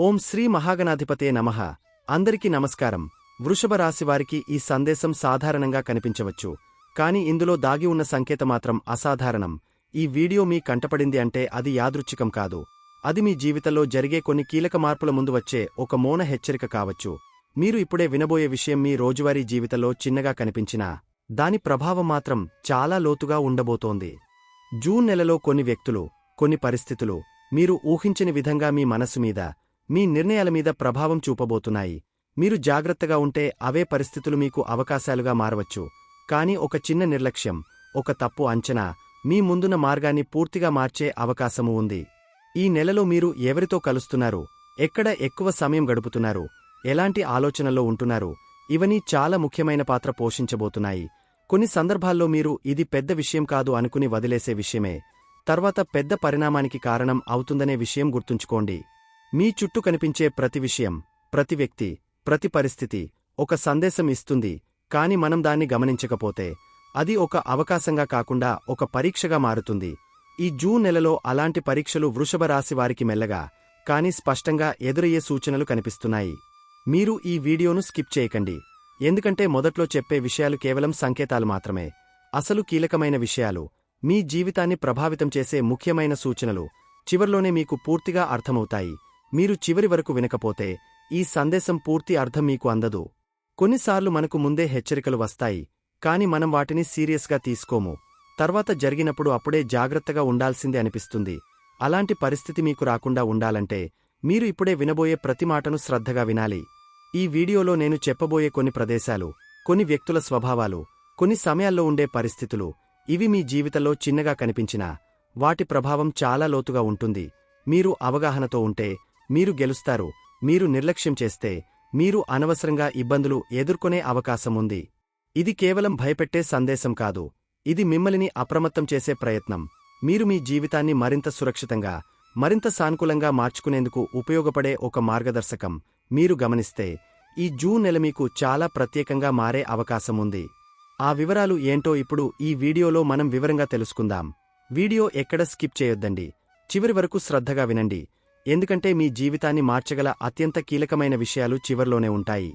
ఓం శ్రీ మహాగణాధిపతే నమః. అందరికీ నమస్కారం. వృషభ రాశివారికి ఈ సందేశం సాధారణంగా కనిపించవచ్చు, కాని ఇందులో దాగి ఉన్న సంకేతమాత్రం అసాధారణం. ఈ వీడియో మీ కంటపడింది అంటే అది యాదృచ్ఛికం కాదు. అది మీ జీవితంలో జరిగే కొన్ని కీలక మార్పుల ముందు వచ్చే ఒక మౌన హెచ్చరిక కావచ్చు. మీరు ఇప్పుడే వినబోయే విషయం మీ రోజువారీ జీవితంలో చిన్నగా కనిపించినా దాని ప్రభావం మాత్రం చాలా లోతుగా ఉండబోతోంది. జూన్ నెలలో కొన్ని వ్యక్తులు, కొన్ని పరిస్థితులు మీరు ఊహించని విధంగా మీ మనసు మీద, మీ నిర్ణయాల మీద ప్రభావం చూపబోతున్నాయి. మీరు జాగ్రత్తగా ఉంటే అవే పరిస్థితులు మీకు అవకాశాలుగా మారవచ్చు. కాని ఒక చిన్న నిర్లక్ష్యం, ఒక తప్పు అంచనా మీ ముందున్న మార్గాన్ని పూర్తిగా మార్చే అవకాశమూ ఉంది. ఈ నెలలో మీరు ఎవరితో కలుస్తున్నారు, ఎక్కడ ఎక్కువ సమయం గడుపుతున్నారు, ఎలాంటి ఆలోచనల్లో ఉంటున్నారు, ఇవన్నీ చాలా ముఖ్యమైన పాత్ర పోషించబోతున్నాయి. కొన్ని సందర్భాల్లో మీరు ఇది పెద్ద విషయం కాదు అనుకుని వదిలేసే విషయమే తర్వాత పెద్ద పరిణామానికి కారణం అవుతుందనే విషయం గుర్తుంచుకోండి. మీ చుట్టూ కనిపించే ప్రతి విషయం, ప్రతి వ్యక్తి, ప్రతి పరిస్థితి ఒక సందేశం ఇస్తుంది. కాని మనం దాన్ని గమనించకపోతే అది ఒక అవకాశంగా కాకుండా ఒక పరీక్షగా మారుతుంది. ఈ జూన్ నెలలో అలాంటి పరీక్షలు వృషభ రాశి వారికి మెల్లగా కాని స్పష్టంగా ఎదురయ్యే సూచనలు కనిపిస్తున్నాయి. మీరు ఈ వీడియోను స్కిప్ చేయకండి, ఎందుకంటే మొదట్లో చెప్పే విషయాలు కేవలం సంకేతాలు మాత్రమే. అసలు కీలకమైన విషయాలు, మీ జీవితాన్ని ప్రభావితం చేసే ముఖ్యమైన సూచనలు చివర్లోనే మీకు పూర్తిగా అర్థమవుతాయి. మీరు చివరి వరకు వినకపోతే ఈ సందేశం పూర్తి అర్థం మీకు అందదు. కొన్నిసార్లు మనకు ముందే హెచ్చరికలు వస్తాయి, కాని మనం వాటిని సీరియస్గా తీసుకోము. తర్వాత జరిగినప్పుడు అప్పుడే జాగ్రత్తగా ఉండాల్సిందే అనిపిస్తుంది. అలాంటి పరిస్థితి మీకు రాకుండా ఉండాలంటే మీరు ఇప్పుడే వినబోయే ప్రతి మాటను శ్రద్ధగా వినాలి. ఈ వీడియోలో నేను చెప్పబోయే కొన్ని ప్రదేశాలు, కొన్ని వ్యక్తుల స్వభావాలు, కొన్ని సమయాల్లో ఉండే పరిస్థితులు, ఇవి మీ జీవితంలో చిన్నగా కనిపించినా వాటి ప్రభావం చాలా లోతుగా ఉంటుంది. మీరు అవగాహనతో ఉంటే మీరు గెలుస్తారు. మీరు నిర్లక్ష్యం చేస్తే మీరు అనవసరంగా ఇబ్బందులు ఎదుర్కొనే అవకాశముంది. ఇది కేవలం భయపెట్టే సందేశం కాదు, ఇది మిమ్మల్ని అప్రమత్తం చేసే ప్రయత్నం. మీరు మీ జీవితాన్ని మరింత సురక్షితంగా, మరింత సానుకూలంగా మార్చుకునేందుకు ఉపయోగపడే ఒక మార్గదర్శకం. మీరు గమనిస్తే ఈ జూన్ నెల మీకు చాలా ప్రత్యేకంగా మారే అవకాశముంది. ఆ వివరాలు ఏంటో ఇప్పుడు ఈ వీడియోలో మనం వివరంగా తెలుసుకుందాం. వీడియో ఎక్కడ స్కిప్ చేయొద్దండి, చివరి వరకు శ్రద్ధగా వినండి, ఎందుకంటే మీ జీవితాన్ని మార్చగల అత్యంత కీలకమైన విషయాలు చివర్లోనే ఉంటాయి.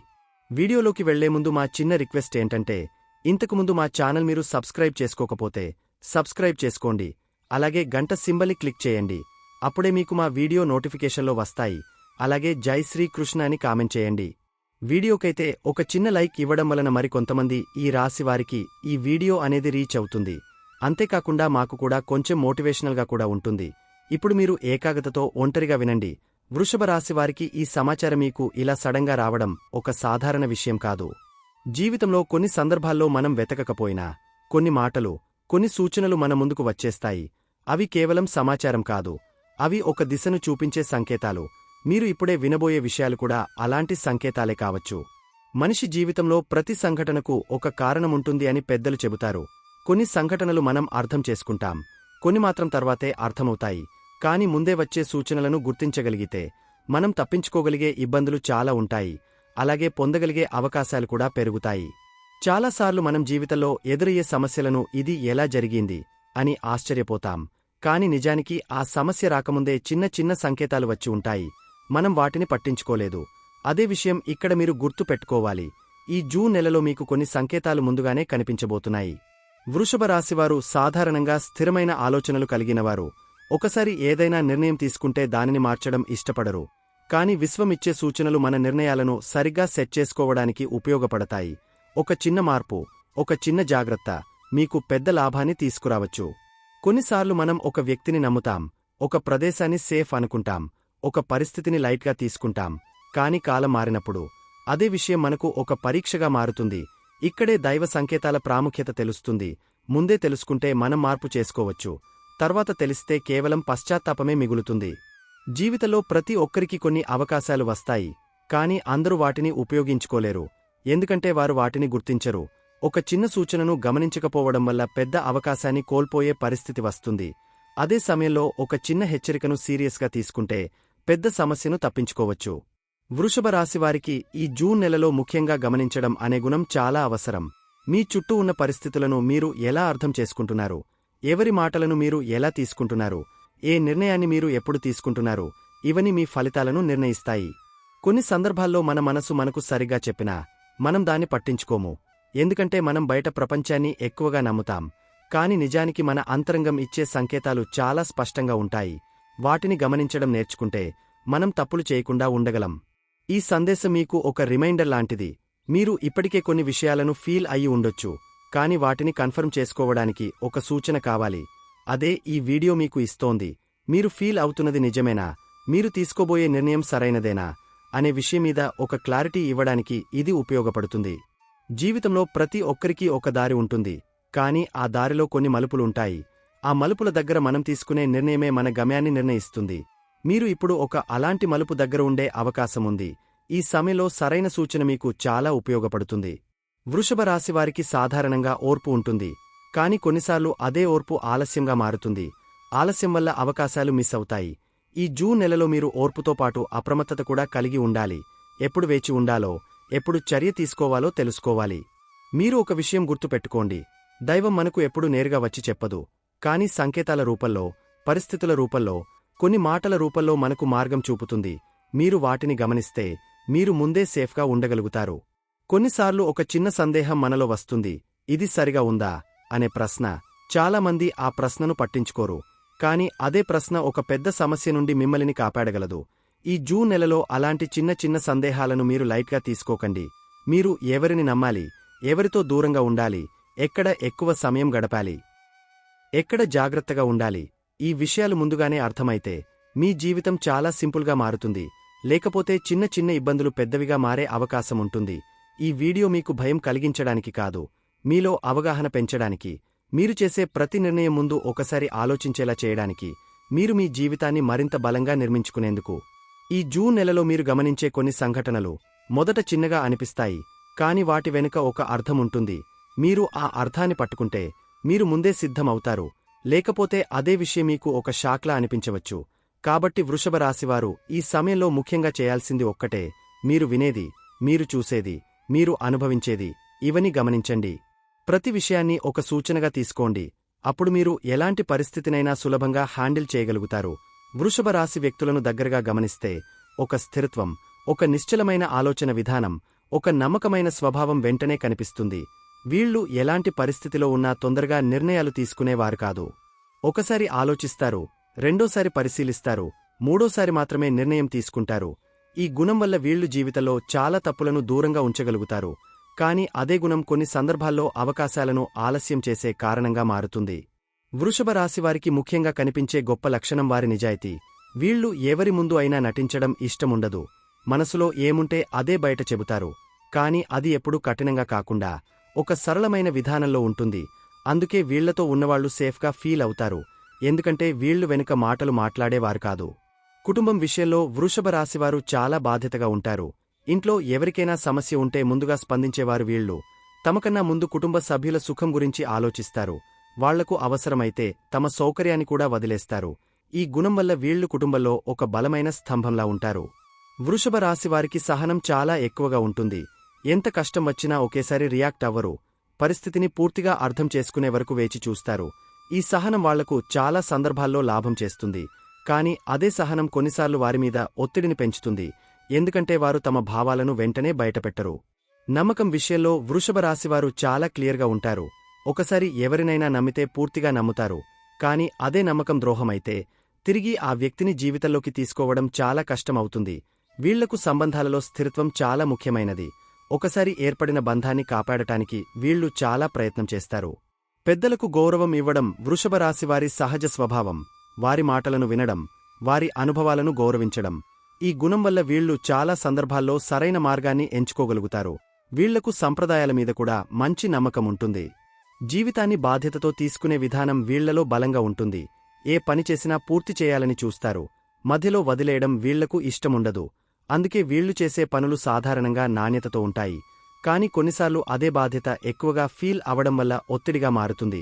వీడియోలోకి వెళ్లే ముందు మా చిన్న రిక్వెస్ట్ ఏంటంటే, ఇంతకుముందు మా ఛానల్ మీరు సబ్స్క్రైబ్ చేసుకోకపోతే సబ్స్క్రైబ్ చేసుకోండి. అలాగే గంట సింబల్ని క్లిక్ చేయండి, అప్పుడే మీకు మా వీడియో నోటిఫికేషన్లో వస్తాయి. అలాగే జై శ్రీకృష్ణ అని కామెంట్ చేయండి. వీడియోకైతే ఒక చిన్న లైక్ ఇవ్వడం వలన మరికొంతమంది ఈ రాశివారికి ఈ వీడియో అనేది రీచ్ అవుతుంది. అంతేకాకుండా మాకు కూడా కొంచెం మోటివేషనల్గా కూడా ఉంటుంది. ఇప్పుడు మీరు ఏకాగ్రతతో ఒంటరిగా వినండి. వృషభ రాశివారికి ఈ సమాచారం మీకు ఇలా సడన్గా రావడం ఒక సాధారణ విషయం కాదు. జీవితంలో కొన్ని సందర్భాల్లో మనం వెతకకపోయినా కొన్ని మాటలు, కొన్ని సూచనలు మన ముందుకు వచ్చేస్తాయి. అవి కేవలం సమాచారం కాదు, అవి ఒక దిశను చూపించే సంకేతాలు. మీరు ఇప్పుడే వినబోయే విషయాలు కూడా అలాంటి సంకేతాలే కావచ్చు. మనిషి జీవితంలో ప్రతి సంఘటనకు ఒక కారణముంటుంది అని పెద్దలు చెబుతారు. కొన్ని సంఘటనలు మనం అర్థం చేసుకుంటాం, కొన్ని మాత్రం తర్వాతే అర్థమవుతాయి. కాని ముందే వచ్చే సూచనలను గుర్తించగలిగితే మనం తప్పించుకోగలిగే ఇబ్బందులు చాలా ఉంటాయి. అలాగే పొందగలిగే అవకాశాలు కూడా పెరుగుతాయి. చాలాసార్లు మనం జీవితంలో ఎదురయ్యే సమస్యలను ఇది ఎలా జరిగింది అని ఆశ్చర్యపోతాం. కాని నిజానికి ఆ సమస్య రాకముందే చిన్న చిన్న సంకేతాలు వచ్చి ఉంటాయి, మనం వాటిని పట్టించుకోలేదు. అదే విషయం ఇక్కడ మీరు గుర్తు పెట్టుకోవాలి. ఈ జూన్ నెలలో మీకు కొన్ని సంకేతాలు ముందుగానే కనిపించబోతున్నాయి. వృషభ రాశివారు సాధారణంగా స్థిరమైన ఆలోచనలు కలిగినవారు. ఒకసారి ఏదైనా నిర్ణయం తీసుకుంటే దానిని మార్చడం ఇష్టపడరు. కాని విశ్వమిచ్చే సూచనలు మన నిర్ణయాలను సరిగ్గా సెట్ చేసుకోవడానికి ఉపయోగపడతాయి. ఒక చిన్న మార్పు, ఒక చిన్న జాగ్రత్త మీకు పెద్ద లాభాన్ని తీసుకురావచ్చు. కొన్నిసార్లు మనం ఒక వ్యక్తిని నమ్ముతాం, ఒక ప్రదేశాన్ని సేఫ్ అనుకుంటాం, ఒక పరిస్థితిని లైట్గా తీసుకుంటాం. కాని కాలం మారినప్పుడు అదే విషయం మనకు ఒక పరీక్షగా మారుతుంది. ఇక్కడే దైవ సంకేతాల ప్రాముఖ్యత తెలుస్తుంది. ముందే తెలుసుకుంటే మనం మార్పు చేసుకోవచ్చు, తర్వాత తెలిస్తే కేవలం పశ్చాత్తాపమే మిగులుతుంది. జీవితంలో ప్రతి ఒక్కరికి కొన్ని అవకాశాలు వస్తాయి, కాని అందరూ వాటిని ఉపయోగించుకోలేరు, ఎందుకంటే వారు వాటిని గుర్తించరు. ఒక చిన్న సూచనను గమనించకపోవడం వల్ల పెద్ద అవకాశాన్ని కోల్పోయే పరిస్థితి వస్తుంది. అదే సమయంలో ఒక చిన్న హెచ్చరికను సీరియస్గా తీసుకుంటే పెద్ద సమస్యను తప్పించుకోవచ్చు. వృషభ రాశివారికి ఈ జూన్ నెలలో ముఖ్యంగా గమనించడం అనే గుణం చాలా అవసరం. మీ చుట్టూ ఉన్న పరిస్థితులను మీరు ఎలా అర్థం చేసుకుంటున్నారు, ఎవరి మాటలను మీరు ఎలా తీసుకుంటున్నారు, ఏ నిర్ణయాన్ని మీరు ఎప్పుడు తీసుకుంటున్నారు, ఇవన్నీ మీ ఫలితాలను నిర్ణయిస్తాయి. కొన్ని సందర్భాల్లో మన మనసు మనకు సరిగ్గా చెప్పినా మనం దాన్ని పట్టించుకోము. ఎందుకంటే మనం బయట ప్రపంచాన్ని ఎక్కువగా నమ్ముతాం. కాని నిజానికి మన అంతరంగం ఇచ్చే సంకేతాలు చాలా స్పష్టంగా ఉంటాయి. వాటిని గమనించడం నేర్చుకుంటే మనం తప్పులు చేయకుండా ఉండగలం. ఈ సందేశం మీకు ఒక రిమైండర్ లాంటిది. మీరు ఇప్పటికే కొన్ని విషయాలను ఫీల్ అయ్యి ఉండొచ్చు, కాని వాటిని కన్ఫర్మ్ చేసుకోవడానికి ఒక సూచన కావాలి. అదే ఈ వీడియో మీకు ఇస్తోంది. మీరు ఫీల్ అవుతున్నది నిజమేనా, మీరు తీసుకోబోయే నిర్ణయం సరైనదేనా అనే విషయం మీద ఒక క్లారిటీ ఇవ్వడానికి ఇది ఉపయోగపడుతుంది. జీవితంలో ప్రతి ఒక్కరికీ ఒక దారి ఉంటుంది, కాని ఆ దారిలో కొన్ని మలుపులుంటాయి. ఆ మలుపుల దగ్గర మనం తీసుకునే నిర్ణయమే మన గమ్యాన్ని నిర్ణయిస్తుంది. మీరు ఇప్పుడు ఒక అలాంటి మలుపు దగ్గర ఉండే అవకాశముంది. ఈ సమయంలో సరైన సూచన మీకు చాలా ఉపయోగపడుతుంది. వృషభ రాశివారికి సాధారణంగా ఓర్పు ఉంటుంది, కాని కొన్నిసార్లు అదే ఓర్పు ఆలస్యంగా మారుతుంది. ఆలస్యం వల్ల అవకాశాలు మిస్ అవుతాయి. ఈ జూన్ నెలలో మీరు ఓర్పుతో పాటు అప్రమత్తత కూడా కలిగి ఉండాలి. ఎప్పుడు వేచి ఉండాలో, ఎప్పుడు చర్య తీసుకోవాలో తెలుసుకోవాలి. మీరు ఒక విషయం గుర్తుపెట్టుకోండి, దైవం మనకు ఎప్పుడు నేరుగా వచ్చి చెప్పదు. కాని సంకేతాల రూపంలో, పరిస్థితుల రూపంలో, కొన్ని మాటల రూపంలో మనకు మార్గం చూపుతుంది. మీరు వాటిని గమనిస్తే మీరు ముందే సేఫ్గా ఉండగలుగుతారు. కొన్నిసార్లు ఒక చిన్న సందేహం మనలో వస్తుంది, ఇది సరిగా ఉందా అనే ప్రశ్న. చాలామంది ఆ ప్రశ్నను పట్టించుకోరు, కాని అదే ప్రశ్న ఒక పెద్ద సమస్య నుండి మిమ్మల్ని కాపాడగలదు. ఈ జూన్ నెలలో అలాంటి చిన్న చిన్న సందేహాలను మీరు లైట్గా తీసుకోకండి. మీరు ఎవరిని నమ్మాలి, ఎవరితో దూరంగా ఉండాలి, ఎక్కడ ఎక్కువ సమయం గడపాలి, ఎక్కడ జాగ్రత్తగా ఉండాలి, ఈ విషయాలు ముందుగానే అర్థమైతే మీ జీవితం చాలా సింపుల్గా మారుతుంది. లేకపోతే చిన్న చిన్న ఇబ్బందులు పెద్దవిగా మారే అవకాశముంటుంది. ఈ వీడియో మీకు భయం కలిగించడానికి కాదు, మీలో అవగాహన పెంచడానికి, మీరు చేసే ప్రతి నిర్ణయం ముందు ఒకసారి ఆలోచించేలా చేయడానికి, మీరు మీ జీవితాన్ని మరింత బలంగా నిర్మించుకునేందుకు. ఈ జూన్ నెలలో మీరు గమనించే కొన్ని సంఘటనలు మొదట చిన్నగా అనిపిస్తాయి, కాని వాటి వెనుక ఒక అర్థముంటుంది. మీరు ఆ అర్థాన్ని పట్టుకుంటే మీరు ముందే సిద్ధమవుతారు. లేకపోతే అదే విషయం మీకు ఒక షాక్లా అనిపించవచ్చు. కాబట్టి వృషభ రాశివారు ఈ సమయంలో ముఖ్యంగా చేయాల్సింది ఒక్కటే, మీరు వినేది, మీరు చూసేది, మీరు అనుభవించేది, ఇవన్నీ గమనించండి. ప్రతి విషయాన్ని ఒక సూచనగా తీసుకోండి. అప్పుడు మీరు ఎలాంటి పరిస్థితినైనా సులభంగా హ్యాండిల్ చేయగలుగుతారు. వృషభ రాశి వ్యక్తులను దగ్గరగా గమనిస్తే ఒక స్థిరత్వం, ఒక నిశ్చలమైన ఆలోచన విధానం, ఒక నమ్మకమైన స్వభావం వెంటనే కనిపిస్తుంది. వీళ్లు ఎలాంటి పరిస్థితిలో ఉన్నా తొందరగా నిర్ణయాలు తీసుకునేవారు కాదు. ఒకసారి ఆలోచిస్తారు, రెండోసారి పరిశీలిస్తారు, మూడోసారి మాత్రమే నిర్ణయం తీసుకుంటారు. ఈ గుణం వల్ల వీళ్లు జీవితంలో చాలా తప్పులను దూరంగా ఉంచగలుగుతారు. కాని అదే గుణం కొన్ని సందర్భాల్లో అవకాశాలను ఆలస్యం చేసే కారణంగా మారుతుంది. వృషభ రాశివారికి ముఖ్యంగా కనిపించే గొప్ప లక్షణం వారి నిజాయితీ. వీళ్లు ఎవరి ముందు అయినా నటించడం ఇష్టముండదు. మనసులో ఏముంటే అదే బయట చెబుతారు. కాని అది ఎప్పుడూ కఠినంగా కాకుండా ఒక సరళమైన విధానంలో ఉంటుంది. అందుకే వీళ్లతో ఉన్నవాళ్లు సేఫ్గా ఫీల్ అవుతారు, ఎందుకంటే వీళ్లు వెనుక మాటలు మాట్లాడేవారు కాదు. కుటుంబం విషయంలో వృషభ రాశివారు చాలా బాధ్యతగా ఉంటారు. ఇంట్లో ఎవరికైనా సమస్య ఉంటే ముందుగా స్పందించేవారు వీళ్లు. తమకన్నా ముందు కుటుంబ సభ్యుల సుఖం గురించి ఆలోచిస్తారు. వాళ్లకు అవసరమైతే తమ సౌకర్యాన్ని కూడా వదిలేస్తారు. ఈ గుణం వల్ల వీళ్లు కుటుంబంలో ఒక బలమైన స్తంభంలా ఉంటారు. వృషభ రాశివారికి సహనం చాలా ఎక్కువగా ఉంటుంది. ఎంత కష్టం వచ్చినా ఒకేసారి రియాక్ట్ అవ్వరు. పరిస్థితిని పూర్తిగా అర్థం చేసుకునే వరకు వేచి చూస్తారు. ఈ సహనం వాళ్లకు చాలా సందర్భాల్లో లాభం చేస్తుంది. కాని అదే సహనం కొన్నిసార్లు వారిమీద ఒత్తిడిని పెంచుతుంది, ఎందుకంటే వారు తమ భావాలను వెంటనే బయటపెట్టరు. నమ్మకం విషయంలో వృషభ రాశివారు చాలా క్లియర్గా ఉంటారు. ఒకసారి ఎవరినైనా నమ్మితే పూర్తిగా నమ్ముతారు. కాని అదే నమ్మకం ద్రోహమైతే తిరిగి ఆ వ్యక్తిని జీవితంలోకి తీసుకోవడం చాలా కష్టమవుతుంది. వీళ్లకు సంబంధాలలో స్థిరత్వం చాలా ముఖ్యమైనది. ఒకసారి ఏర్పడిన బంధాన్ని కాపాడటానికి వీళ్లు చాలా ప్రయత్నం చేస్తారు. పెద్దలకు గౌరవం ఇవ్వడం వృషభ రాశివారి సహజ స్వభావం. వారి మాటలను వినడం, వారి అనుభవాలను గౌరవించడం, ఈ గుణం వల్ల వీళ్లు చాలా సందర్భాల్లో సరైన మార్గాన్ని ఎంచుకోగలుగుతారు. వీళ్లకు సంప్రదాయాల మీద కూడా మంచి నమ్మకముంటుంది. జీవితాన్ని బాధ్యతతో తీసుకునే విధానం వీళ్లలో బలంగా ఉంటుంది. ఏ పని చేసినా పూర్తి చేయాలని చూస్తారు. మధ్యలో వదిలేయడం వీళ్లకు ఇష్టముండదు. అందుకే వీళ్లు చేసే పనులు సాధారణంగా నాణ్యతతో ఉంటాయి. కాని కొన్నిసార్లు అదే బాధ్యత ఎక్కువగా ఫీల్ అవడం వల్ల ఒత్తిడిగా మారుతుంది.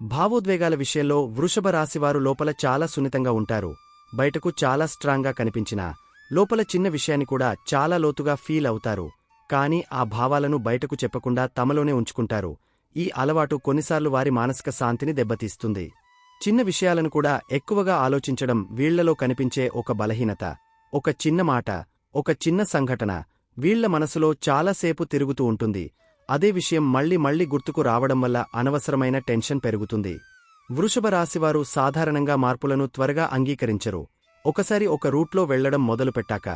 భావోద్వేగాల విషయంలో వృషభ రాశివారు లోపల చాలా సున్నితంగా ఉంటారు. బయటకు చాలా స్ట్రాంగ్గా కనిపించినా లోపల చిన్న విషయాన్ని కూడా చాలా లోతుగా ఫీల్ అవుతారు. కాని ఆ భావాలను బయటకు చెప్పకుండా తమలోనే ఉంచుకుంటారు. ఈ అలవాటు కొన్నిసార్లు వారి మానసిక శాంతిని దెబ్బతీస్తుంది. చిన్న విషయాలను కూడా ఎక్కువగా ఆలోచించడం వీళ్లలో కనిపించే ఒక బలహీనత. ఒక చిన్న మాట, ఒక చిన్న సంఘటన వీళ్ల మనసులో చాలాసేపు తిరుగుతూ ఉంటుంది. అదే విషయం మళ్లీ మళ్లీ గుర్తుకు రావడం వల్ల అనవసరమైన టెన్షన్ పెరుగుతుంది. వృషభ రాశివారు సాధారణంగా మార్పులను త్వరగా అంగీకరించరు. ఒకసారి ఒక రూట్లో వెళ్లడం మొదలుపెట్టాక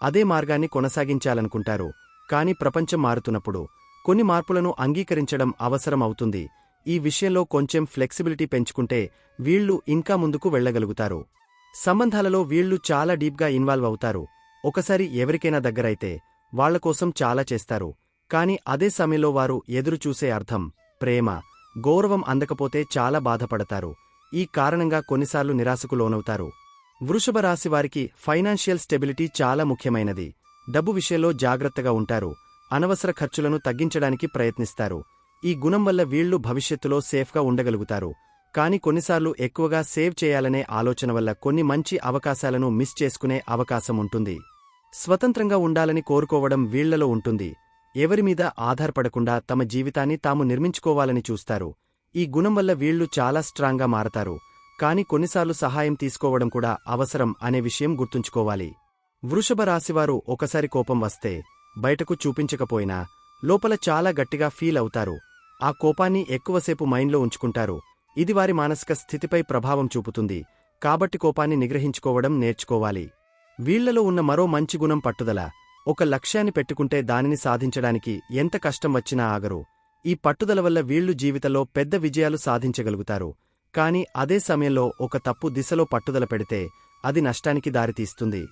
అదే మార్గాన్ని కొనసాగించాలనుకుంటారు. కాని ప్రపంచం మారుతున్నప్పుడు కొన్ని మార్పులను అంగీకరించడం అవసరం అవుతుంది. ఈ విషయంలో కొంచెం ఫ్లెక్సిబిలిటీ పెంచుకుంటే వీళ్లు ఇంకా ముందుకు వెళ్లగలుగుతారు. సంబంధాలలో వీళ్లు చాలా డీప్గా ఇన్వాల్వ్ అవుతారు. ఒకసారి ఎవరికైనా దగ్గరైతే వాళ్లకోసం చాలా చేస్తారు. కాని అదే సమయంలో వారు ఎదురుచూసే అర్థం, ప్రేమ, గౌరవం అందకపోతే చాలా బాధపడతారు. ఈ కారణంగా కొన్నిసార్లు నిరాశకు లోనవుతారు. వృషభ రాశివారికి ఫైనాన్షియల్ స్టెబిలిటీ చాలా ముఖ్యమైనది. డబ్బు విషయంలో జాగ్రత్తగా ఉంటారు. అనవసర ఖర్చులను తగ్గించడానికి ప్రయత్నిస్తారు. ఈ గుణం వల్ల వీళ్లు భవిష్యత్తులో సేఫ్గా ఉండగలుగుతారు. కాని కొన్నిసార్లు ఎక్కువగా సేవ్ చేయాలనే ఆలోచన వల్ల కొన్ని మంచి అవకాశాలను మిస్ చేసుకునే అవకాశం ఉంటుంది. స్వతంత్రంగా ఉండాలని కోరుకోవడం వీళ్లలో ఉంటుంది. ఎవరిమీద ఆధారపడకుండా తమ జీవితాన్ని తాము నిర్మించుకోవాలని చూస్తారు. ఈ గుణం వల్ల వీళ్లు చాలా స్ట్రాంగ్గా మారతారు. కాని కొన్నిసార్లు సహాయం తీసుకోవడం కూడా అవసరం అనే విషయం గుర్తుంచుకోవాలి. వృషభ రాశివారు ఒకసారి కోపం వస్తే బయటకు చూపించకపోయినా లోపల చాలా గట్టిగా ఫీల్ అవుతారు. ఆ కోపాన్ని ఎక్కువసేపు మైండ్లో ఉంచుకుంటారు. ఇది వారి మానసిక స్థితిపై ప్రభావం చూపుతుంది. కాబట్టి కోపాన్ని నిగ్రహించుకోవడం నేర్చుకోవాలి. వీళ్లలో ఉన్న మరో మంచి గుణం పట్టుదల. ఒక లక్ష్యాన్ని పెట్టుకుంటే దానిని సాధించడానికి ఎంత కష్టం వచ్చినా ఆగరు. ఈ పట్టుదల వల్ల వీళ్లు జీవితంలో పెద్ద విజయాలు సాధించగలుగుతారు. కాని అదే సమయంలో ఒక తప్పు దిశలో పట్టుదల పెడితే అది నష్టానికి దారితీస్తుంది.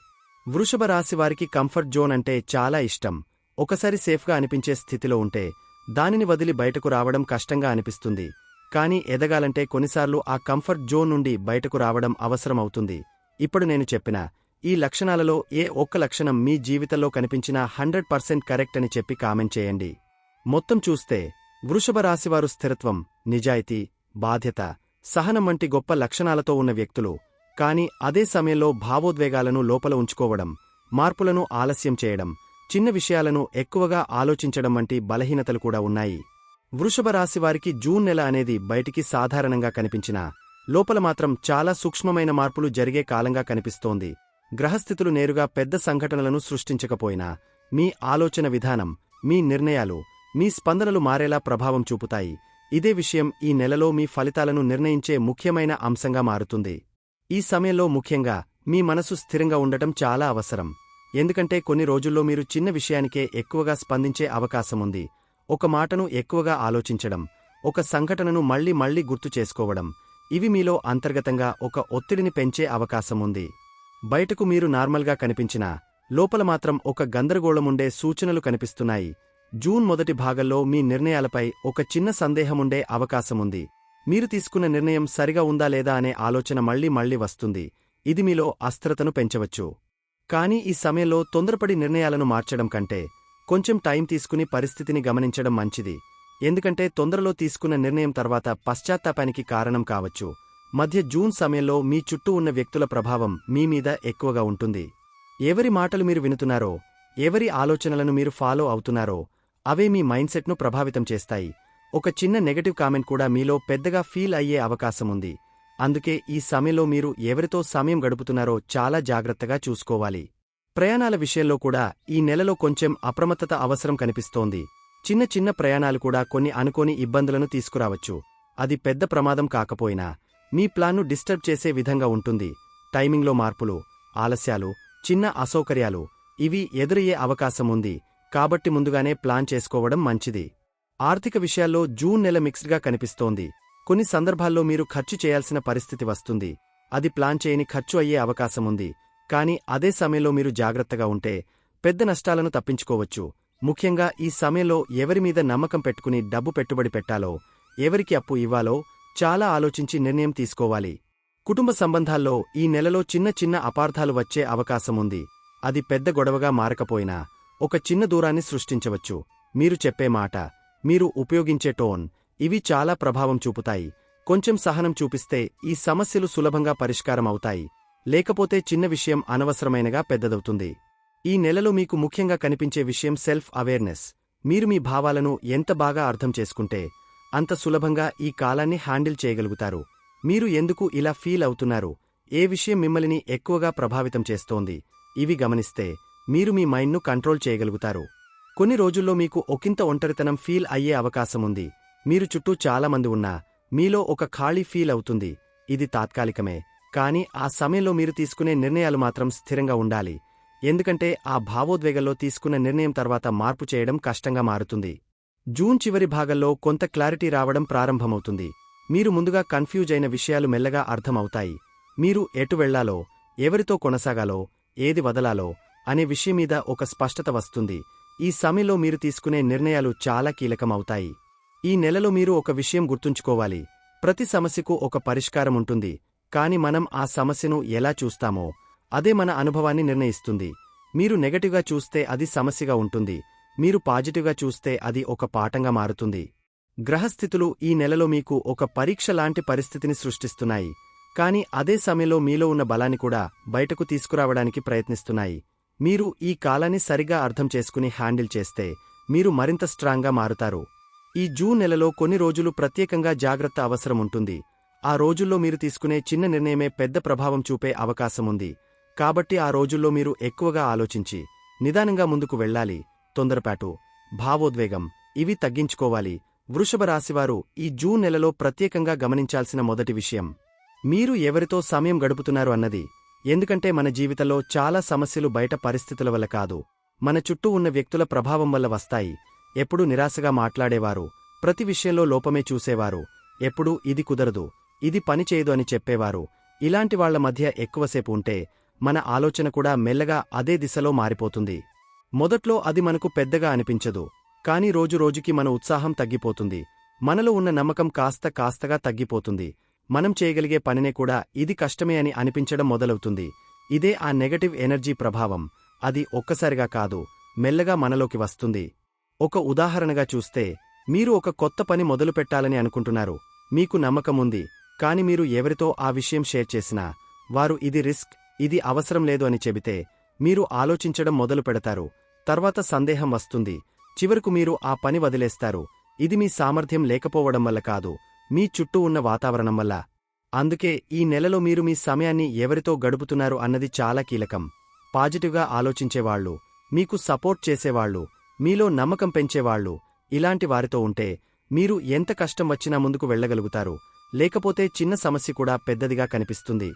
వృషభ రాశివారికి కంఫర్ట్ జోన్ అంటే చాలా ఇష్టం. ఒకసారి సేఫ్గా అనిపించే స్థితిలో ఉంటే దానిని వదిలి బయటకు రావడం కష్టంగా అనిపిస్తుంది. కాని ఎదగాలంటే కొన్నిసార్లు ఆ కంఫర్ట్ జోన్ నుండి బయటకు రావడం అవసరమవుతుంది. ఇప్పుడు నేను చెప్పిన ఈ లక్షణాలలో ఏ ఒక్క లక్షణం మీ జీవితంలో కనిపించినా 100% కరెక్ట్ అని చెప్పి కామెంట్ చేయండి. మొత్తం చూస్తే వృషభ రాశివారు స్థిరత్వం, నిజాయితీ, బాధ్యత, సహనం వంటి గొప్ప లక్షణాలతో ఉన్న వ్యక్తులు. కాని అదే సమయంలో భావోద్వేగాలను లోపల ఉంచుకోవడం, మార్పులను ఆలస్యం చేయడం, చిన్న విషయాలను ఎక్కువగా ఆలోచించడం వంటి బలహీనతలు కూడా ఉన్నాయి. వృషభ రాశివారికి జూన్ నెల అనేది బయటికి సాధారణంగా కనిపించినా లోపల మాత్రం చాలా సూక్ష్మమైన మార్పులు జరిగే కాలంగా కనిపిస్తోంది. గ్రహస్థితులు నేరుగా పెద్ద సంఘటనలను సృష్టించకపోయినా మీ ఆలోచన విధానం, మీ నిర్ణయాలు, మీ స్పందనలు మారేలా ప్రభావం చూపుతాయి. ఇదే విషయం ఈ నెలలో మీ ఫలితాలను నిర్ణయించే ముఖ్యమైన అంశంగా మారుతుంది. ఈ సమయంలో ముఖ్యంగా మీ మనసు స్థిరంగా ఉండటం చాలా అవసరం. ఎందుకంటే కొన్ని రోజుల్లో మీరు చిన్న విషయానికే ఎక్కువగా స్పందించే అవకాశముంది. ఒక మాటను ఎక్కువగా ఆలోచించడం, ఒక సంఘటనను మళ్లీ మళ్లీ గుర్తు చేసుకోవడం, ఇవి మీలో అంతర్గతంగా ఒక ఒత్తిడిని పెంచే అవకాశముంది. బయటకు మీరు నార్మల్గా కనిపించినా లోపల మాత్రం ఒక గందరగోళముండే సూచనలు కనిపిస్తున్నాయి. జూన్ మొదటి భాగంలో మీ నిర్ణయాలపై ఒక చిన్న సందేహముండే అవకాశముంది. మీరు తీసుకున్న నిర్ణయం సరిగా ఉందా లేదా అనే ఆలోచన మళ్లీ మళ్లీ వస్తుంది. ఇది మీలో అస్థిరతను పెంచవచ్చు. కాని ఈ సమయంలో తొందరపడి నిర్ణయాలను మార్చడం కంటే కొంచెం టైం తీసుకుని పరిస్థితిని గమనించడం మంచిది. ఎందుకంటే తొందరలో తీసుకున్న నిర్ణయం తర్వాత పశ్చాత్తాపానికి కారణం కావచ్చు. మధ్య జూన్ సమయంలో మీ చుట్టూ ఉన్న వ్యక్తుల ప్రభావం మీ మీద ఎక్కువగా ఉంటుంది. ఎవరి మాటలు మీరు వినుతున్నారో, ఎవరి ఆలోచనలను మీరు ఫాలో అవుతున్నారో అవే మీ మైండ్సెట్ను ప్రభావితం చేస్తాయి. ఒక చిన్న నెగటివ్ కామెంట్ కూడా మీలో పెద్దగా ఫీల్ అయ్యే అవకాశముంది. అందుకే ఈ సమయంలో మీరు ఎవరితో సమయం గడుపుతున్నారో చాలా జాగ్రత్తగా చూసుకోవాలి. ప్రయాణాల విషయంలో కూడా ఈ నెలలో కొంచెం అప్రమత్తత అవసరం కనిపిస్తోంది. చిన్న చిన్న ప్రయాణాలు కూడా కొన్ని అనుకోని ఇబ్బందులను తీసుకురావచ్చు. అది పెద్ద ప్రమాదం కాకపోయినా మీ ప్లాన్ను డిస్టర్బ్ చేసే విధంగా ఉంటుంది. టైమింగ్లో మార్పులు, ఆలస్యాలు, చిన్న అసౌకర్యాలు ఇవి ఎదురయ్యే అవకాశముంది. కాబట్టి ముందుగానే ప్లాన్ చేసుకోవడం మంచిది. ఆర్థిక విషయాల్లో జూన్ నెల మిక్స్డ్గా కనిపిస్తోంది. కొన్ని సందర్భాల్లో మీరు ఖర్చు చేయాల్సిన పరిస్థితి వస్తుంది. అది ప్లాన్ చేయని ఖర్చు అయ్యే అవకాశముంది. కాని అదే సమయంలో మీరు జాగ్రత్తగా ఉంటే పెద్ద నష్టాలను తప్పించుకోవచ్చు. ముఖ్యంగా ఈ సమయంలో ఎవరిమీద నమ్మకం పెట్టుకుని డబ్బు పెట్టుబడి పెట్టాలో, ఎవరికి అప్పు ఇవ్వాలో చాలా ఆలోచించి నిర్ణయం తీసుకోవాలి. కుటుంబ సంబంధాల్లో ఈ నెలలో చిన్న చిన్న అపార్థాలు వచ్చే అవకాశముంది. అది పెద్ద గొడవగా మారకపోయినా ఒక చిన్న దూరాన్ని సృష్టించవచ్చు. మీరు చెప్పే మాట, మీరు ఉపయోగించే టోన్ ఇవి చాలా ప్రభావం చూపుతాయి. కొంచెం సహనం చూపిస్తే ఈ సమస్యలు సులభంగా పరిష్కారం అవుతాయి. లేకపోతే చిన్న విషయం అనవసరమైనగా పెద్దదవుతుంది. ఈ నెలలో మీకు ముఖ్యంగా కనిపించే విషయం సెల్ఫ్ అవేర్నెస్. మీరు మీ భావాలను ఎంత బాగా అర్థం చేసుకుంటే అంత సులభంగా ఈ కాలాన్ని హ్యాండిల్ చేయగలుగుతారు. మీరు ఎందుకు ఇలా ఫీల్ అవుతున్నారు, ఏ విషయం మిమ్మల్ని ఎక్కువగా ప్రభావితం చేస్తోంది, ఇవి గమనిస్తే మీరు మీ మైండ్ను కంట్రోల్ చేయగలుగుతారు. కొన్ని రోజుల్లో మీకు ఒకంత ఒంటరితనం ఫీల్ అయ్యే అవకాశముంది. మీరు చుట్టూ చాలామంది ఉన్నా మీలో ఒక ఖాళీ ఫీల్ అవుతుంది. ఇది తాత్కాలికమే, కానీ ఆ సమయంలో మీరు తీసుకునే నిర్ణయాలు మాత్రం స్థిరంగా ఉండాలి. ఎందుకంటే ఆ భావోద్వేగంలో తీసుకున్న నిర్ణయం తర్వాత మార్పు చేయడం కష్టంగా మారుతుంది. జూన్ చివరి భాగంలో కొంత క్లారిటీ రావడం ప్రారంభమవుతుంది. మీరు ముందుగా కన్ఫ్యూజ్ అయిన విషయాలు మెల్లగా అర్థమవుతాయి. మీరు ఎటు వెళ్లాలో, ఎవరితో కొనసాగాలో, ఏది వదలాలో అనే విషయం మీద ఒక స్పష్టత వస్తుంది. ఈ సమయంలో మీరు తీసుకునే నిర్ణయాలు చాలా కీలకమవుతాయి. ఈ నెలలో మీరు ఒక విషయం గుర్తుంచుకోవాలి. ప్రతి సమస్యకు ఒక పరిష్కారం ఉంటుంది, కాని మనం ఆ సమస్యను ఎలా చూస్తామో అదే మన అనుభవాన్ని నిర్ణయిస్తుంది. మీరు నెగటివ్గా చూస్తే అది సమస్యగా ఉంటుంది, మీరు పాజిటివ్గా చూస్తే అది ఒక పాఠంగా మారుతుంది. గ్రహస్థితులు ఈ నెలలో మీకు ఒక పరీక్ష లాంటి పరిస్థితిని సృష్టిస్తున్నాయి, కాని అదే సమయంలో మీలో ఉన్న బలాన్ని కూడా బయటకు తీసుకురావడానికి ప్రయత్నిస్తున్నాయి. మీరు ఈ కాలాన్ని సరిగా అర్థం చేసుకుని హ్యాండిల్ చేస్తే మీరు మరింత స్ట్రాంగ్గా మారుతారు. ఈ జూన్ నెలలో కొన్ని రోజులు ప్రత్యేకంగా జాగ్రత్త అవసరం ఉంటుంది. ఆ రోజుల్లో మీరు తీసుకునే చిన్న నిర్ణయమే పెద్ద ప్రభావం చూపే అవకాశముంది. కాబట్టి ఆ రోజుల్లో మీరు ఎక్కువగా ఆలోచించి నిదానంగా ముందుకు వెళ్లాలి. తొందరపాటు, భావోద్వేగం ఇవి తగ్గించుకోవాలి. వృషభ రాశివారు ఈ జూన్ నెలలో ప్రత్యేకంగా గమనించాల్సిన మొదటి విషయం మీరు ఎవరితో సమయం గడుపుతున్నారు అన్నది. ఎందుకంటే మన జీవితంలో చాలా సమస్యలు బయట పరిస్థితుల వల్ల కాదు, మన చుట్టూ ఉన్న వ్యక్తుల ప్రభావం వల్ల వస్తాయి. ఎప్పుడూ నిరాశగా మాట్లాడేవారు, ప్రతి విషయంలో లోపమే చూసేవారు, ఎప్పుడూ ఇది కుదరదు, ఇది పనిచేయదు అని చెప్పేవారు, ఇలాంటి వాళ్ల మధ్య ఎక్కువసేపు ఉంటే మన ఆలోచన కూడా మెల్లగా అదే దిశలో మారిపోతుంది. మొదట్లో అది మనకు పెద్దగా అనిపించదు, కాని రోజురోజుకి మన ఉత్సాహం తగ్గిపోతుంది. మనలో ఉన్న నమ్మకం కాస్తగా తగ్గిపోతుంది. మనం చేయగలిగే పనినే కూడా ఇది కష్టమే అని అనిపించడం మొదలవుతుంది. ఇదే ఆ నెగటివ్ ఎనర్జీ ప్రభావం. అది ఒక్కసారిగా కాదు, మెల్లగా మనలోకి వస్తుంది. ఒక ఉదాహరణగా చూస్తే, మీరు ఒక కొత్త పని మొదలుపెట్టాలని అనుకుంటున్నారు. మీకు నమ్మకముంది, కాని మీరు ఎవరితో ఆ విషయం షేర్ చేసినా వారు ఇది రిస్క్, ఇది అవసరం లేదు అని చెబితే మీరు ఆలోచించడం మొదలు పెడతారు. తర్వాత సందేహం వస్తుంది. చివరకు మీరు ఆ పని వదిలేస్తారు. ఇది మీ సామర్థ్యం లేకపోవడం వల్ల కాదు, మీ చుట్టూ ఉన్న వాతావరణం వల్ల. అందుకే ఈ నెలలో మీరు మీ సమయాన్ని ఎవరితో గడుపుతున్నారు అన్నది చాలా కీలకం. పాజిటివ్గా ఆలోచించేవాళ్లు, మీకు సపోర్ట్ చేసేవాళ్లు, మీలో నమ్మకం పెంచేవాళ్లు, ఇలాంటి వారితో ఉంటే మీరు ఎంత కష్టం వచ్చినా ముందుకు వెళ్లగలుగుతారు. లేకపోతే చిన్న సమస్య కూడా పెద్దదిగా కనిపిస్తుంది.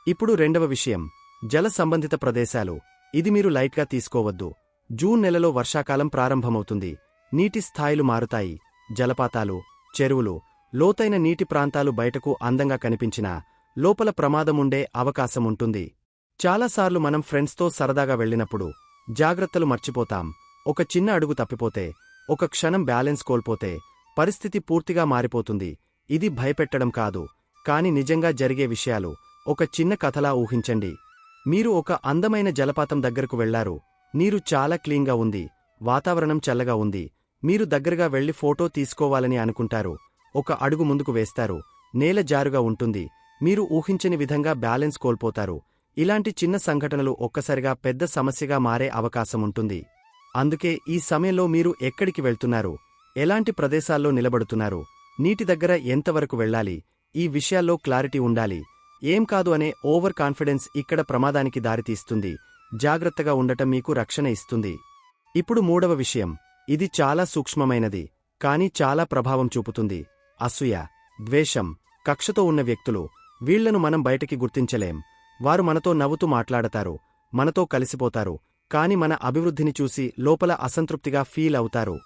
ఇప్పుడు రెండవ విషయం, జల సంబంధిత ప్రదేశాలు. ఇది మీరు లైట్గా తీసుకోవద్దు. జూన్ నెలలో వర్షాకాలం ప్రారంభమవుతుంది. నీటి స్థాయిలు మారుతాయి. జలపాతాలు, చెరువులు, లోతైన నీటి ప్రాంతాలు బయటకు అందంగా కనిపించినా లోపల ప్రమాదముండే అవకాశముంటుంది. చాలాసార్లు మనం ఫ్రెండ్స్తో సరదాగా వెళ్లినప్పుడు జాగ్రత్తలు మర్చిపోతాం. ఒక చిన్న అడుగు తప్పిపోతే, ఒక క్షణం బ్యాలెన్స్ కోల్పోతే పరిస్థితి పూర్తిగా మారిపోతుంది. ఇది భయపెట్టడం కాదు, కాని నిజంగా జరిగే విషయాలు. ఒక చిన్న కథలా ఊహించండి. మీరు ఒక అందమైన జలపాతం దగ్గరకు వెళ్లారు. నీరు చాలా క్లీన్గా ఉంది, వాతావరణం చల్లగా ఉంది. మీరు దగ్గరగా వెళ్లి ఫోటో తీసుకోవాలని అనుకుంటారు. ఒక అడుగు ముందుకు వేస్తారు, నేల జారుగా ఉంటుంది. మీరు ఊహించని విధంగా బ్యాలెన్స్ కోల్పోతారు. ఇలాంటి చిన్న సంఘటనలు ఒక్కసారిగా పెద్ద సమస్యగా మారే అవకాశముంటుంది. అందుకే ఈ సమయంలో మీరు ఎక్కడికి వెళ్తున్నారు, ఎలాంటి ప్రదేశాల్లో నిలబడుతున్నారు, నీటి దగ్గర ఎంతవరకు వెళ్లాలి, ఈ విషయాల్లో క్లారిటీ ఉండాలి. ఏం కాదు అనే ఓవర్ కాన్ఫిడెన్స్ ఇక్కడ ప్రమాదానికి దారితీస్తుంది. జాగ్రత్తగా ఉండటం మీకు రక్షణ ఇస్తుంది. ఇప్పుడు మూడవ విషయం, ఇది చాలా సూక్ష్మమైనది, కానీ చాలా ప్రభావం చూపుతుంది. అసూయ, ద్వేషం, కక్షతో ఉన్న వ్యక్తులు. వీళ్లను మనం బయటికి గుర్తించలేం. వారు మనతో నవ్వుతూ మాట్లాడతారు, మనతో కలిసిపోతారు, కాని మన అభివృద్ధిని చూసి లోపల అసంతృప్తిగా ఫీల్ అవుతారు.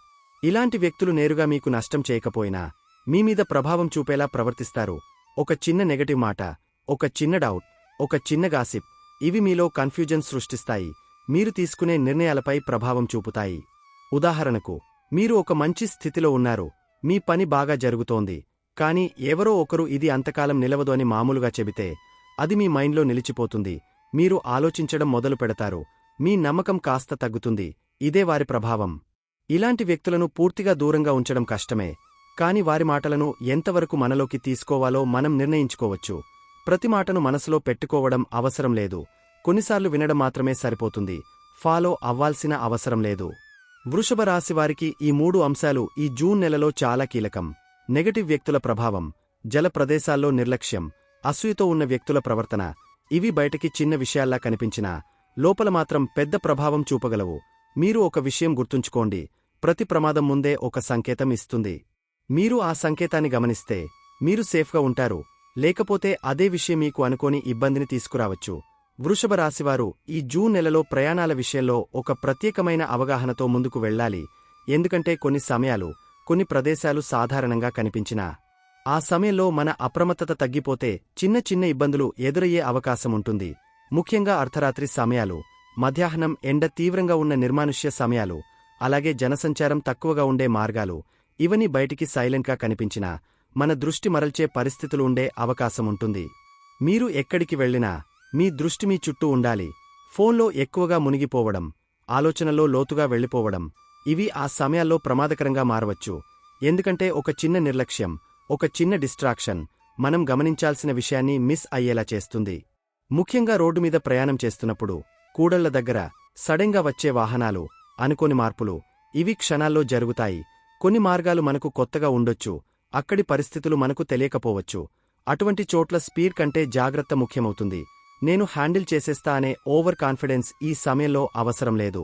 ఇలాంటి వ్యక్తులు నేరుగా మీకు నష్టం చేయకపోయినా మీమీద ప్రభావం చూపేలా ప్రవర్తిస్తారు. ఒక చిన్న నెగటివ్ మాట, ఒక చిన్న డౌట్, ఒక చిన్న గాసిప్, ఇవి మీలో కన్ఫ్యూజన్ సృష్టిస్తాయి. మీరు తీసుకునే నిర్ణయాలపై ప్రభావం చూపుతాయి. ఉదాహరణకు, మీరు ఒక మంచి స్థితిలో ఉన్నారు, మీ పని బాగా జరుగుతోంది, కాని ఎవరో ఒకరు ఇది అంతకాలం నిలవదు అని మామూలుగా చెబితే అది మీ మైండ్లో నిలిచిపోతుంది. మీరు ఆలోచించడం మొదలు పెడతారు, మీ నమ్మకం కాస్త తగ్గుతుంది. ఇదే వారి ప్రభావం. ఇలాంటి వ్యక్తులను పూర్తిగా దూరంగా ఉంచడం కష్టమే, కాని వారి మాటలను ఎంతవరకు మనలోకి తీసుకోవాలో మనం నిర్ణయించుకోవచ్చు. ప్రతి మాటను మనసులో పెట్టుకోవడం అవసరం లేదు. కొన్నిసార్లు వినడం మాత్రమే సరిపోతుంది, ఫాలో అవ్వాల్సిన అవసరం లేదు. వృషభ రాశివారికి ఈ మూడు అంశాలు ఈ జూన్ నెలలో చాలా కీలకం. నెగటివ్ వ్యక్తుల ప్రభావం, జల ప్రదేశాల్లో నిర్లక్ష్యం, అసూయతో ఉన్న వ్యక్తుల ప్రవర్తన, ఇవి బయటకి చిన్న విషయాల్లా కనిపించినా లోపల మాత్రం పెద్ద ప్రభావం చూపగలవు. మీరు ఒక విషయం గుర్తుంచుకోండి, ప్రతి ప్రమాదం ముందే ఒక సంకేతం ఇస్తుంది. మీరు ఆ సంకేతాన్ని గమనిస్తే మీరు సేఫ్గా ఉంటారు, లేకపోతే అదే విషయం మీకు అనుకోని ఇబ్బందిని తీసుకురావచ్చు. వృషభ రాశివారు ఈ జూన్ నెలలో ప్రయాణాల విషయంలో ఒక ప్రత్యేకమైన అవగాహనతో ముందుకు వెళ్ళాలి. ఎందుకంటే కొన్ని ప్రదేశాలు సాధారణంగా కనిపించినా ఆ సమయంలో మన అప్రమత్తత తగ్గిపోతే చిన్న చిన్న ఇబ్బందులు ఎదురయ్యే అవకాశముంటుంది. ముఖ్యంగా అర్ధరాత్రి సమయాలు, మధ్యాహ్నం ఎండ తీవ్రంగా ఉన్న నిర్మానుష్య సమయాలు, అలాగే జనసంచారం తక్కువగా ఉండే మార్గాలు, ఇవన్నీ బయటికి సైలెంట్గా కనిపించినా మన దృష్టి మరల్చే పరిస్థితులు ఉండే అవకాశముంటుంది. మీరు ఎక్కడికి వెళ్ళినా మీ దృష్టి మీ చుట్టూ ఉండాలి. ఫోన్లో ఎక్కువగా మునిగిపోవడం, ఆలోచనల్లో లోతుగా వెళ్ళిపోవడం, ఇవి ఆ సమయాల్లో ప్రమాదకరంగా మారవచ్చు. ఎందుకంటే ఒక చిన్న నిర్లక్ష్యం, ఒక చిన్న డిస్ట్రాక్షన్ మనం గమనించాల్సిన విషయాన్ని మిస్ అయ్యేలా చేస్తుంది. ముఖ్యంగా రోడ్డు మీద ప్రయాణం చేస్తున్నప్పుడు, కూడళ్ల దగ్గర సడెన్గా వచ్చే వాహనాలు, అనుకోని మార్పులు, ఇవి క్షణాల్లో జరుగుతాయి. కొన్ని మార్గాలు మనకు కొత్తగా ఉండొచ్చు, అక్కడి పరిస్థితులు మనకు తెలియకపోవచ్చు. అటువంటి చోట్ల స్పీడ్ కంటే జాగ్రత్త ముఖ్యమవుతుంది. నేను హ్యాండిల్ చేసేస్తా అనే ఓవర్ కాన్ఫిడెన్స్ ఈ సమయంలో అవసరం లేదు.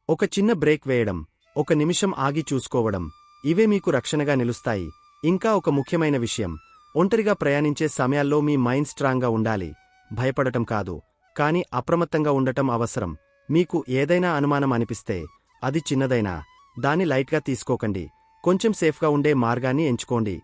ఒక చిన్న బ్రేక్ వేయడం, ఒక నిమిషం ఆగి చూసుకోవడం, ఇవే మీకు రక్షణగా నిలుస్తాయి. ఇంకా ఒక ముఖ్యమైన విషయం, ఒంటరిగా ప్రయాణించే సమయాల్లో మీ మైండ్ స్ట్రాంగ్గా ఉండాలి. భయపడటం కాదు, కానీ అప్రమత్తంగా ఉండటం అవసరం. మీకు ఏదైనా అనుమానం అనిపిస్తే, అది చిన్నదైనా దాన్ని లైట్గా తీసుకోకండి. కొంచెం సేఫ్గా ఉండే మార్గాన్ని ఎంచుకోండి.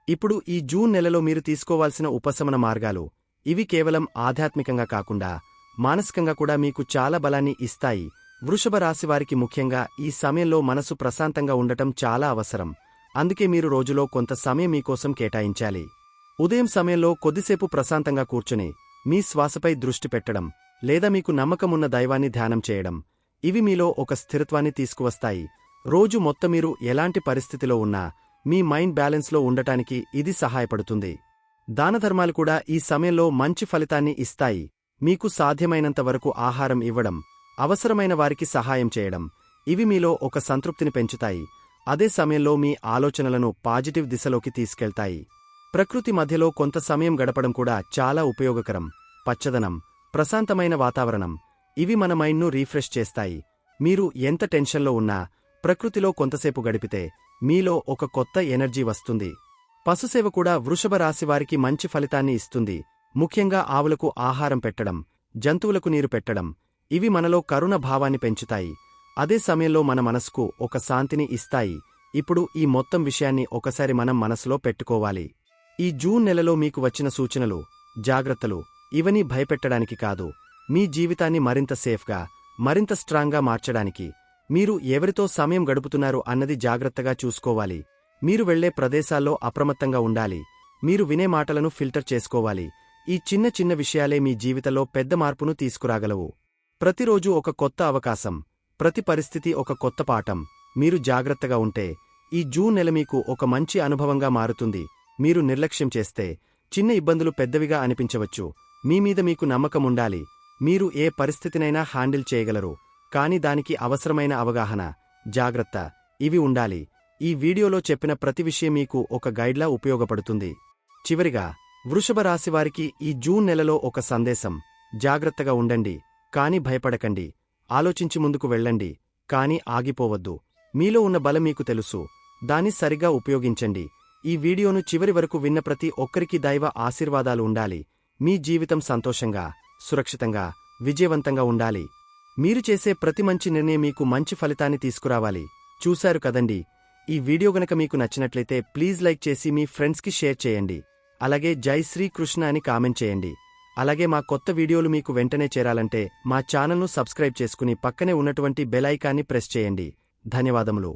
ఇప్పుడు ఈ జూన్ నెలలో మీరు తీసుకోవాల్సిన ఉపశమన మార్గాలు, ఇవి కేవలం ఆధ్యాత్మికంగా కాకుండా మానసికంగా కూడా మీకు చాలా బలాన్ని ఇస్తాయి. వృషభ రాశివారికి ముఖ్యంగా ఈ సమయంలో మనసు ప్రశాంతంగా ఉండటం చాలా అవసరం. అందుకే మీరు రోజులో కొంత సమయం మీకోసం కేటాయించాలి. ఉదయం సమయంలో కొద్దిసేపు ప్రశాంతంగా కూర్చుని మీ శ్వాసపై దృష్టి పెట్టడం, లేదా మీకు నమ్మకమున్న దైవాన్ని ధ్యానం చేయడం, ఇవి మీలో ఒక స్థిరత్వాన్ని తీసుకువస్తాయి. రోజు మొత్తం మీరు ఎలాంటి పరిస్థితిలో ఉన్నా మీ మైండ్ బ్యాలెన్స్లో ఉండటానికి ఇది సహాయపడుతుంది. దానధర్మాలు కూడా ఈ సమయంలో మంచి ఫలితాన్ని ఇస్తాయి. మీకు సాధ్యమైనంత వరకు ఆహారం ఇవ్వడం, అవసరమైన వారికి సహాయం చేయడం, ఇవి మీలో ఒక సంతృప్తిని పెంచుతాయి. అదే సమయంలో మీ ఆలోచనలను పాజిటివ్ దిశలోకి తీసుకెళ్తాయి. ప్రకృతి మధ్యలో కొంత సమయం గడపడం కూడా చాలా ఉపయోగకరం. పచ్చదనం, ప్రశాంతమైన వాతావరణం, ఇవి మన మైండ్ను రీఫ్రెష్ చేస్తాయి. మీరు ఎంత టెన్షన్లో ఉన్నా ప్రకృతిలో కొంతసేపు గడిపితే మీలో ఒక కొత్త ఎనర్జీ వస్తుంది. పశుసేవ కూడా వృషభ రాశివారికి మంచి ఫలితాన్ని ఇస్తుంది. ముఖ్యంగా ఆవులకు ఆహారం పెట్టడం, జంతువులకు నీరు పెట్టడం, ఇవి మనలో కరుణ భావాన్ని పెంచుతాయి. అదే సమయంలో మన మనసుకు ఒక శాంతిని ఇస్తాయి. ఇప్పుడు ఈ మొత్తం విషయాన్ని ఒకసారి మనం మనసులో పెట్టుకోవాలి. ఈ జూన్ నెలలో మీకు వచ్చిన సూచనలు, జాగ్రత్తలు, ఇవన్నీ భయపెట్టడానికి కాదు, మీ జీవితాన్ని మరింత సేఫ్గా, మరింత స్ట్రాంగ్గా మార్చడానికి. మీరు ఎవరితో సమయం గడుపుతున్నారు అన్నది జాగ్రత్తగా చూసుకోవాలి. మీరు వెళ్లే ప్రదేశాల్లో అప్రమత్తంగా ఉండాలి. మీరు వినే మాటలను ఫిల్టర్ చేసుకోవాలి. ఈ చిన్న చిన్న విషయాలే మీ జీవితంలో పెద్ద మార్పును తీసుకురాగలవు. ప్రతిరోజూ ఒక కొత్త అవకాశం, ప్రతి పరిస్థితి ఒక కొత్త పాఠం. మీరు జాగ్రత్తగా ఉంటే ఈ జూన్ నెల మీకు ఒక మంచి అనుభవంగా మారుతుంది. మీరు నిర్లక్ష్యం చేస్తే చిన్న ఇబ్బందులు పెద్దవిగా అనిపించవచ్చు. మీ మీద మీకు నమ్మకముండాలి. మీరు ఏ పరిస్థితినైనా హ్యాండిల్ చేయగలరు. కానీ దానికి అవసరమైన అవగాహన, జాగ్రత్త, ఇవి ఉండాలి. ఈ వీడియోలో చెప్పిన ప్రతి విషయం మీకు ఒక గైడ్లా ఉపయోగపడుతుంది. చివరిగా, వృషభ రాశివారికి ఈ జూన్ నెలలో ఒక సందేశం: జాగ్రత్తగా ఉండండి, కానీ భయపడకండి. ఆలోచించి ముందుకు వెళ్ళండి, కానీ ఆగిపోవద్దు. మీలో ఉన్న బలం మీకు తెలుసు, దాన్ని సరిగా ఉపయోగించండి. ఈ వీడియోను చివరి వరకు విన్న ప్రతి ఒక్కరికి దైవ ఆశీర్వాదాలు ఉండాలి. మీ జీవితం సంతోషంగా, సురక్షితంగా, విజయవంతంగా ఉండాలి. మీరు చేసే ప్రతి మంచి నిర్ణయం మీకు మంచి ఫలితాన్ని తీసుకురావాలి. చూశారు కదండి, ఈ వీడియో గనక మీకు నచ్చినట్లయితే ప్లీజ్ లైక్ చేసి మీ ఫ్రెండ్స్కి షేర్ చేయండి. అలాగే జై శ్రీకృష్ణ అని కామెంట్ చేయండి. అలాగే మా కొత్త వీడియోలు మీకు వెంటనే చేరాలంటే మా ఛానల్ను సబ్స్క్రైబ్ చేసుకుని పక్కనే ఉన్నటువంటి బెల్ ఐకాన్ని ప్రెస్ చేయండి. ధన్యవాదములు.